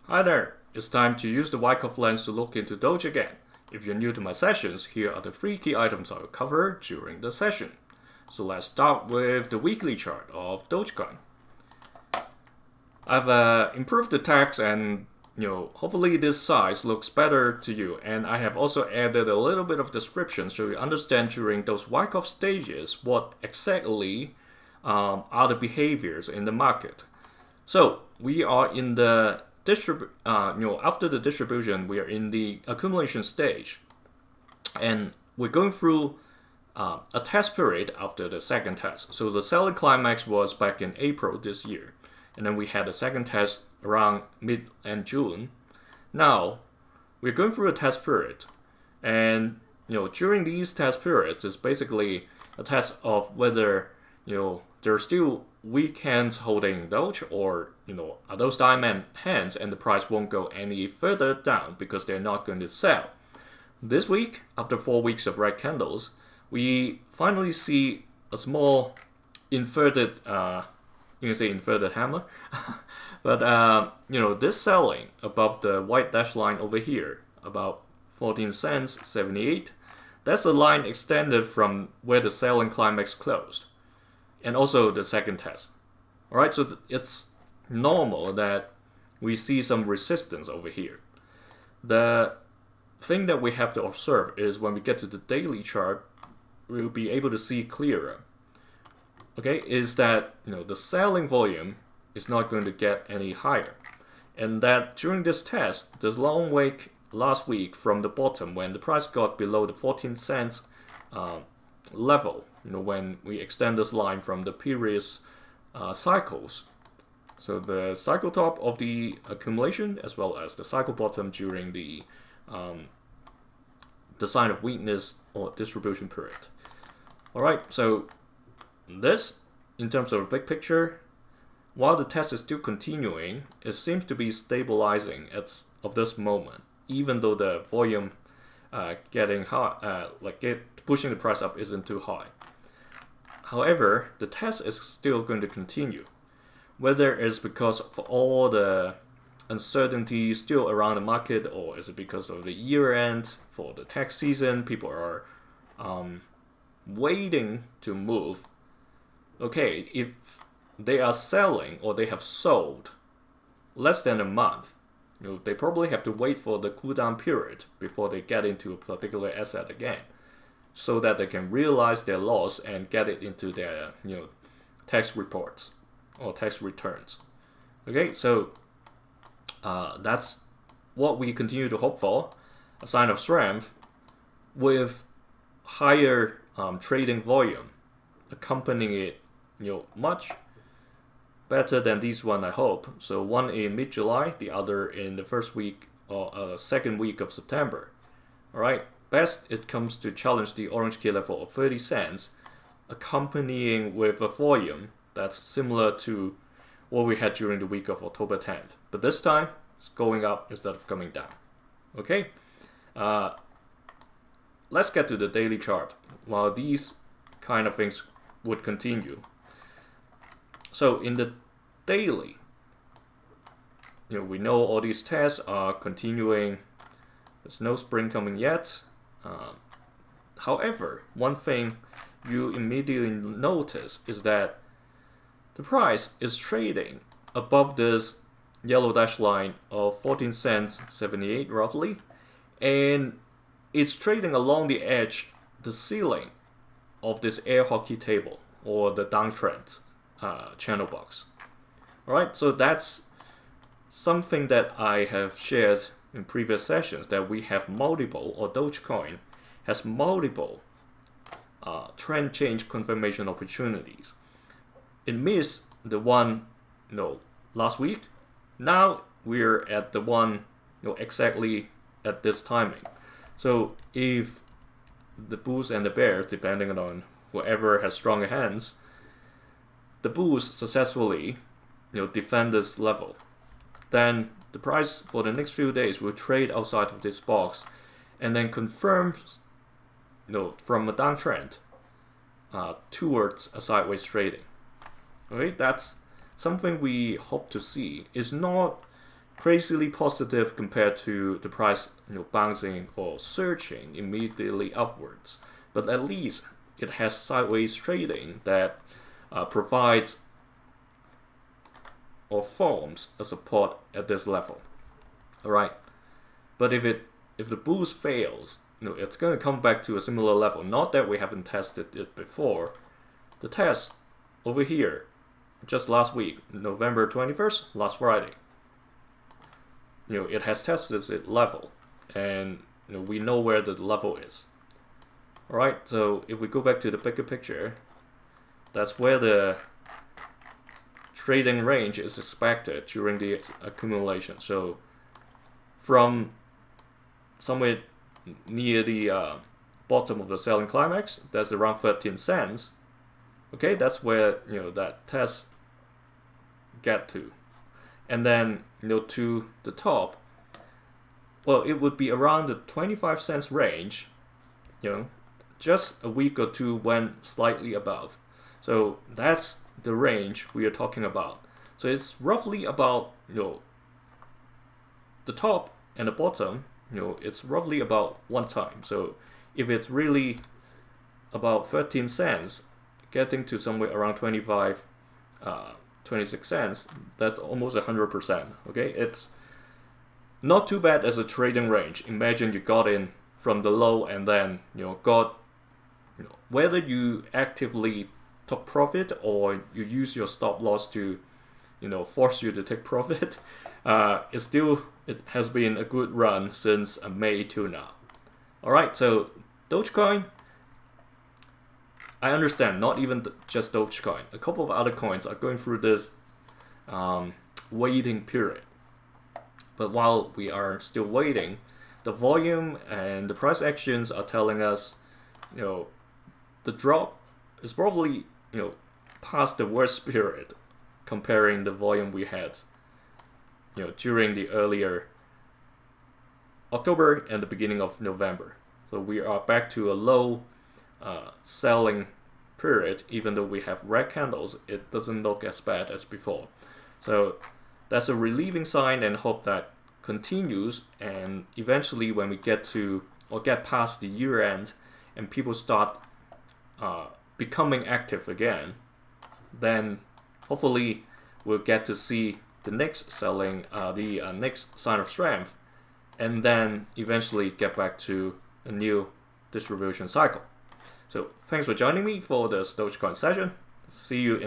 Hi there, it's time to use the Wyckoff lens to look into Doge again. If you're new to my sessions, here are the 3 key items I will cover during the session. So let's start with the weekly chart of Dogecoin. I've improved the text and hopefully this size looks better to you, and I have also added a little bit of description so you understand during those Wyckoff stages what exactly are the behaviors in the market. So we are in the after the distribution, we are in the accumulation stage, and we're going through a test period after the second test. So the selling climax was back in April this year, and then we had a second test around mid and June. Now we're going through a test period, and during these test periods, it's basically a test of whether there's still weak hands holding Doge, or are those diamond hands and the price won't go any further down because they're not going to sell. This week, after 4 weeks of red candles, we finally see a small inverted, you can say inverted hammer, but this selling above the white dash line over here, about 14 cents 78, that's a line extended from where the selling climax closed, and also the second test. Alright, so it's normal that we see some resistance over here. The thing that we have to observe is when we get to the daily chart, we'll be able to see clearer. Okay, is that the selling volume is not going to get any higher, and that during this test, this long wake last week from the bottom when the price got below the 14 cents level, when we extend this line from the previous cycles. So the cycle top of the accumulation as well as the cycle bottom during the sign of weakness or distribution period. Alright, so this, in terms of the big picture, while the test is still continuing, it seems to be stabilizing of this moment, even though the volume getting high, pushing the price up isn't too high. However, the test is still going to continue. Whether it's because of all the uncertainty still around the market, or is it because of the year end for the tax season, people are waiting to move. Okay, if they are selling or they have sold less than a month, they probably have to wait for the cool down period before they get into a particular asset again, so that they can realize their loss and get it into their tax reports or tax returns. Okay, so that's what we continue to hope for, a sign of strength with higher trading volume accompanying it, much better than this one, I hope. So one in mid-July, the other in the first week or second week of September. All right, best it comes to challenge the orange key level of 30 cents, accompanying with a volume that's similar to what we had during the week of October 10th. But this time, it's going up instead of coming down. Okay, let's get to the daily chart while these kind of things would continue. So in the daily, we know all these tests are continuing. There's no spring coming yet. However, one thing you immediately notice is that the price is trading above this yellow dash line of 14 cents 78 roughly, and it's trading along the edge, the ceiling of this air hockey table or the downtrend channel box. Alright, so that's something that I have shared in previous sessions, that we have multiple, or Dogecoin has multiple trend change confirmation opportunities. It missed the one last week. Now we're at the one exactly at this timing. So if the bulls and the bears, depending on whoever has stronger hands, the bulls successfully defend this level, then the price for the next few days will trade outside of this box and then confirms from a downtrend towards a sideways trading. Okay, that's something we hope to see. It's not crazily positive compared to the price bouncing or surging immediately upwards, but at least it has sideways trading that provides or forms a support at this level. All right, but if the boost fails, it's going to come back to a similar level. Not that we haven't tested it before. The test over here, just last week, November 21st, last Friday, it has tested its level, and we know where the level is. All right, so if we go back to the bigger picture, that's where the trading range is expected during the accumulation. So from somewhere near the bottom of the selling climax, that's around 13 cents. Okay, that's where that test get to, and then to the top, well, it would be around the 25 cents range. Just a week or two went slightly above, so that's the range we are talking about. So it's roughly about the top and the bottom. It's roughly about one time. So if it's really about 13 cents, getting to somewhere around 26 cents, that's almost 100%. Okay, it's not too bad as a trading range. Imagine you got in from the low and then got whether you actively took profit or you use your stop loss to force you to take profit. It has been a good run since May till now. All right, so Dogecoin, I understand, not even just Dogecoin. A couple of other coins are going through this waiting period. But while we are still waiting, the volume and the price actions are telling us, the drop is probably, past the worst period, comparing the volume we had, during the earlier October and the beginning of November. So we are back to a low selling period. Even though we have red candles, it doesn't look as bad as before. So that's a relieving sign, and hope that continues. And eventually, when we get past the year end and people start becoming active again, then hopefully we'll get to see the next selling, the next sign of strength, and then eventually get back to a new distribution cycle. So thanks for joining me for this Dogecoin session. See you in